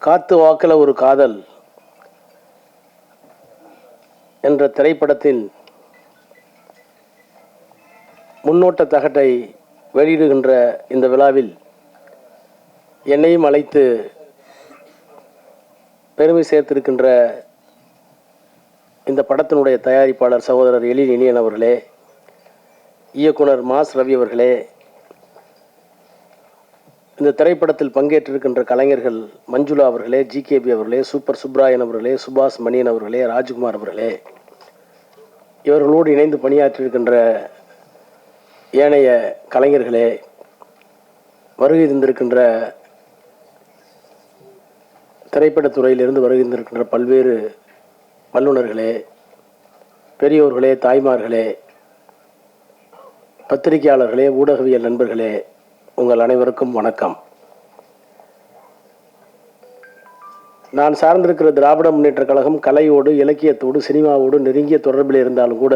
காத்து வாக்கில் ஒரு காதல் என்ற திரைப்படத்தின் முன்னோட்ட தகட்டை வெளியிடுகின்ற இந்த விழாவில் என்னையும் அழைத்து பெருமை சேர்த்திருக்கின்ற இந்த படத்தினுடைய தயாரிப்பாளர் சகோதரர் எழில் இனியன் அவர்களே, இயக்குனர் மாஸ் ரவி அவர்களே, இந்த திரைப்படத்தில் பங்கேற்றிருக்கின்ற கலைஞர்கள் மஞ்சுளா அவர்களே, ஜிகேபி அவர்களே, சூப்பர் சுப்ராயன் அவர்களே, சுபாஷ் மணியன் அவர்களே, ராஜ்குமார் அவர்களே, இவர்களோடு இணைந்து பணியாற்றியிருக்கின்ற ஏனைய கலைஞர்களே, வருகை தந்திருக்கின்ற திரைப்படத்துறையிலிருந்து வருகை தந்திருக்கின்ற பல்வேறு வல்லுநர்களே, பெரியோர்களே, தாய்மார்களே, பத்திரிகையாளர்களே, ஊடகவியல் நண்பர்களே, உங்கள் அனைவருக்கும் வணக்கம். நான் சார்ந்திருக்கிற திராவிட முன்னேற்ற கழகம் கலையோடு, இலக்கியத்தோடு, சினிமாவோடு நெருங்கிய தொடர்பில் இருந்தாலும் கூட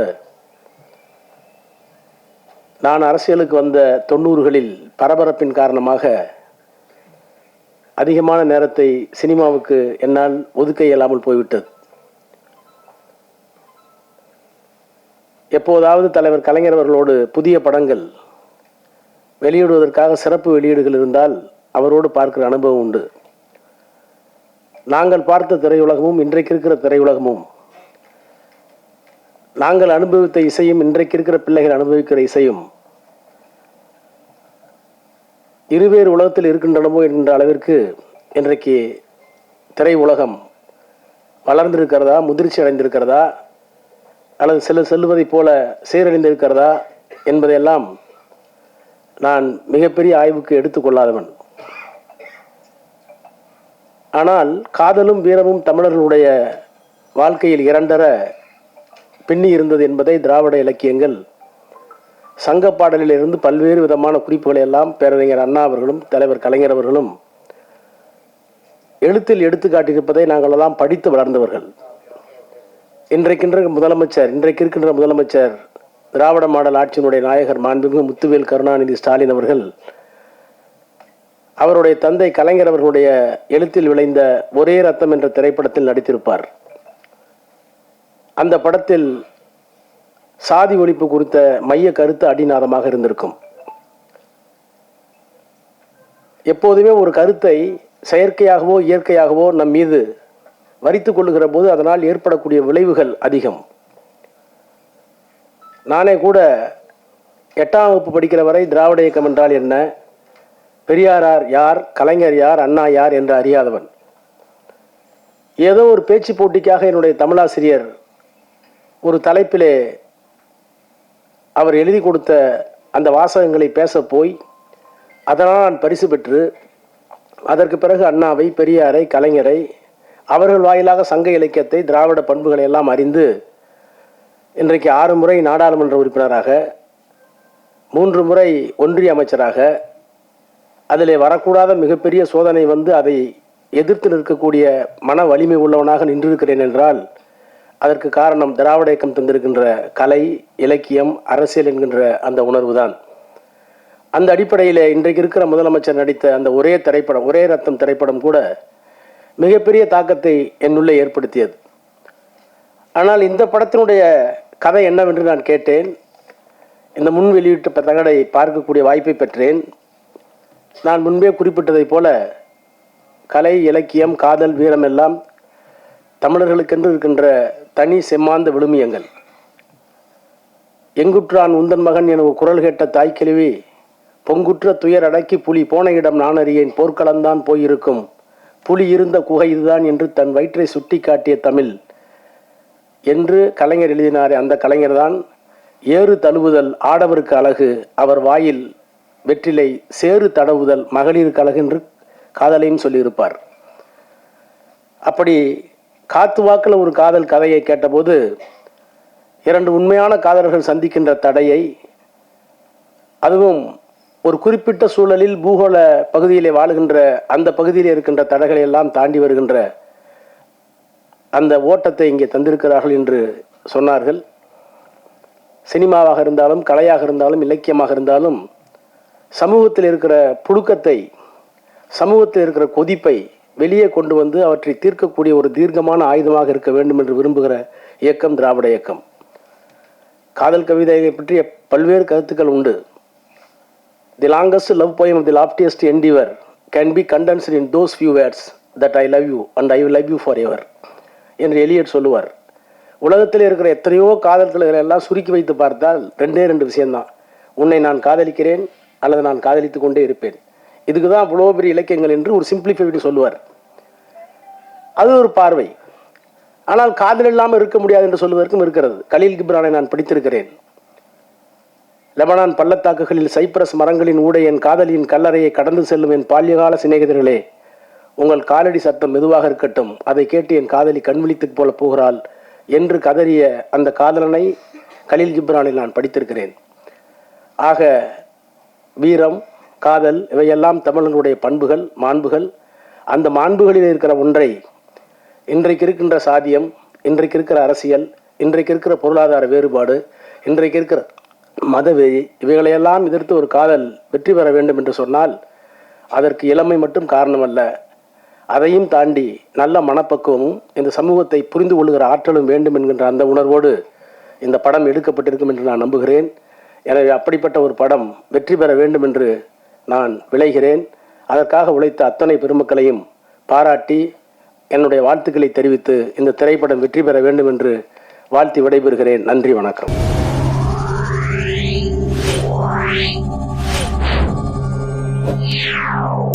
நான் அரசியலுக்கு வந்த 90களில் பரபரப்பின் காரணமாக அதிகமான நேரத்தை சினிமாவுக்கு என்னால் ஒதுக்க இயலாமல் போய்விட்டது. எப்போதாவது தலைவர் கலைஞர் அவர்களோடு புதிய படங்கள் வெளியிடுவதற்காக சிறப்பு வெளியீடுகள் இருந்தால் அவரோடு பார்க்கிற அனுபவம் உண்டு. நாங்கள் பார்த்த திரையுலகமும் இன்றைக்கு இருக்கிற திரையுலகமும், நாங்கள் அனுபவித்த இசையும் இன்றைக்கு இருக்கிற பிள்ளைகள் அனுபவிக்கிற இசையும் இருவேறு உலகத்தில் இருக்கின்றனமோ என்கின்ற அளவிற்கு இன்றைக்கு திரையுலகம் வளர்ந்திருக்கிறதா, முதிர்ச்சி அடைந்திருக்கிறதா, அல்லது சிலர் செல்வதைப் போல சீரழிந்திருக்கிறதா என்பதையெல்லாம் நான் மிகப்பெரிய ஆய்வுக்கு எடுத்துக்கொள்ளாதவன். ஆனால் காதலும் வீரமும் தமிழர்களுடைய வாழ்க்கையில் இரண்டர பின்னி இருந்தது என்பதை திராவிட இலக்கியங்கள் சங்க பாடலில் இருந்து பல்வேறு விதமான குறிப்புகளை எல்லாம் பேரறிஞர் அண்ணா அவர்களும் தலைவர் கலைஞர் அவர்களும் எழுத்தில் எடுத்து காட்டியிருப்பதை நாங்கள் எல்லாம் படித்து வளர்ந்தவர்கள். இன்றைக்கு இருக்கின்ற முதலமைச்சர் திராவிட மாடல் ஆட்சியினுடைய நாயகர் மாண்புமிகு முத்துவேல் கருணாநிதி ஸ்டாலின் அவர்கள் அவருடைய தந்தை கலைஞர் அவர்களுடைய எழுத்தில் விளைந்த ஒரே ரத்தம் என்ற திரைப்படத்தில் நடித்திருப்பார். அந்த படத்தில் சாதி ஒழிப்பு குறித்த மைய கருத்து அடிநாதமாக இருந்திருக்கும். எப்போதுமே ஒரு கருத்தை செயற்கையாகவோ இயற்கையாகவோ நம் மீது வரித்துக் கொள்ளுகிற போது அதனால் ஏற்படக்கூடிய விளைவுகள் அதிகம். நானே கூட 8ஆம் வகுப்பு படிக்கிற வரை திராவிட இயக்கம் என்றால் என்ன, பெரியார் யார், கலைஞர் யார், அண்ணா யார் என்று அறியாதவன். ஏதோ ஒரு பேச்சு போட்டிக்காக என்னுடைய தமிழாசிரியர் ஒரு தலைப்பிலே அவர் எழுதி கொடுத்த அந்த வாசகங்களை பேச போய் அதனால் நான் பரிசு பெற்று அதற்கு பிறகு அண்ணாவை, பெரியாரை, கலைஞரை, அவர்கள் வாயிலாக சங்க இலக்கியத்தை, திராவிட பண்புகளை எல்லாம் அறிந்து இன்றைக்கு 6 முறை நாடாளுமன்ற உறுப்பினராக, 3 முறை ஒன்றிய அமைச்சராக, அதிலே வரக்கூடாத மிகப்பெரிய சோதனை வந்து அதை எதிர்த்து நிற்கக்கூடிய மன வலிமை உள்ளவனாக நின்றிருக்கிறேன் என்றால் அதற்கு காரணம் திராவிட இயக்கம் தந்திருக்கின்ற கலை, இலக்கியம், அரசியல் என்கின்ற அந்த உணர்வு தான். அந்த அடிப்படையில் இன்றைக்கு இருக்கிற முதலமைச்சர் நடித்த அந்த ஒரே ரத்தம் திரைப்படம் கூட மிகப்பெரிய தாக்கத்தை என்னுள்ளே ஏற்படுத்தியது. ஆனால் இந்த படத்தினுடைய கதை என்னவென்று நான் கேட்டேன். இந்த முன் வெளியிட்ட தகடை பார்க்கக்கூடிய வாய்ப்பை பெற்றேன். நான் முன்பே குறிப்பிட்டதைப் போல கலை, இலக்கியம், காதல், வீரம் எல்லாம் தமிழர்களுக்கென்று இருக்கின்ற தனி செம்மாந்த விழுமியங்கள். எங்குற்றான் உந்தன் மகன் என குரல் கேட்ட தாய்க்கிழவி, பொங்குற்ற துயர் அடக்கி புலி போன இடம் நான் அறியேன், போர்க்களம்தான் போயிருக்கும், புலி இருந்த குகை இதுதான் என்று தன் வயிற்றை சுட்டி காட்டிய தமிழ் என்று கலைஞர் எழுதினாரே, அந்த கலைஞர் தான் ஏறு தழுவுதல் ஆடவருக்கு அழகு, அவர் வாயில் வெற்றிலை, சேறு தடவுதல் மகளிருக்கு அழகு என்று காதலையும் சொல்லியிருப்பார். அப்படி காத்து வாக்கில் ஒரு காதல் கதையை கேட்டபோது 2 உண்மையான காதலர்கள் சந்திக்கின்ற தடையை, அதுவும் ஒரு குறிப்பிட்ட சூழலில் பூகோள பகுதியிலே வாழுகின்ற அந்த பகுதியில் இருக்கின்ற தடைகளை எல்லாம் தாண்டி வருகின்ற அந்த ஓட்டத்தை இங்கே தந்திருக்கிறார்கள் என்று சொன்னார்கள். சினிமாவாக இருந்தாலும், கலையாக இருந்தாலும், இலக்கியமாக இருந்தாலும், சமூகத்தில் இருக்கிற புழுக்கத்தை, சமூகத்தில் இருக்கிற கொதிப்பை வெளியே கொண்டு வந்து அவற்றை தீர்க்கக்கூடிய ஒரு தீர்க்கமான ஆயுதமாக இருக்க வேண்டும் என்று விரும்புகிற இயக்கம் திராவிட இயக்கம். காதல் கவிதையை பற்றிய பல்வேறு கருத்துக்கள் உண்டு. The longest love poem of the loftiest endeavour can be condensed in those few words that I love you and I will love you for ever என்று எலியட் சொல்லுவார். உலகத்தில் இருக்கிற எத்தனையோ காதல்களை எல்லாம் சுருக்கி வைத்து பார்த்தால் ரெண்டு விஷயம்தான். உன்னை நான் காதலிக்கிறேன் அல்லது நான் காதலித்து கொண்டே இருப்பேன். இதுக்கு தான் அவ்வளோ பெரிய இலக்கியங்கள் என்று ஒரு சிம்பிளிஃபை சொல்லுவார். அது ஒரு பார்வை. ஆனால் காதல் இல்லாமல் இருக்க முடியாது என்று சொல்வதற்கும் இருக்கிறது. கலீல் கிப்ரானை நான் படித்திருக்கிறேன். லெபனான் பள்ளத்தாக்குகளில் சைப்ரஸ் மரங்களின் ஊடே என் காதலியின் கல்லறையை கடந்து செல்லும் என் பால்யகால சிநேகிதர்களே, உங்கள் காலடி சத்தம் மெதுவாக இருக்கட்டும், அதை கேட்டு என் காதலி கண்விழித்து போல போகிறாள் என்று கதறிய அந்த காதலனை கலீல் கிப்ரானில் நான் படித்திருக்கிறேன். ஆக வீரம், காதல் இவையெல்லாம் தமிழர்களுடைய பண்புகள், மாண்புகள். அந்த மாண்புகளில் இருக்கிற ஒன்றை இன்றைக்கு இருக்கின்ற சாதியம், இன்றைக்கு இருக்கிற அரசியல், இன்றைக்கு இருக்கிற பொருளாதார வேறுபாடு, இன்றைக்கு இருக்கிற மதவெறி இவைகளையெல்லாம் எதிர்த்து ஒரு காதல் வெற்றி பெற வேண்டும் என்று சொன்னால் அதற்கு இளமை மட்டும் காரணமல்ல, அதையும் தாண்டி நல்ல மனப்பக்குவமும் இந்த சமூகத்தை புரிந்து கொள்கிற ஆற்றலும் வேண்டும் என்கின்ற அந்த உணர்வோடு இந்த படம் எடுக்கப்பட்டிருக்கும் என்று நான் நம்புகிறேன். எனவே அப்படிப்பட்ட ஒரு படம் வெற்றி பெற வேண்டும் என்று நான் விளைகிறேன். அதற்காக உழைத்த அத்தனை பெருமக்களையும் பாராட்டி என்னுடைய வாழ்த்துக்களை தெரிவித்து இந்த திரைப்படம் வெற்றி பெற வேண்டும் என்று வாழ்த்தி விடைபெறுகிறேன். நன்றி, வணக்கம். Yeah.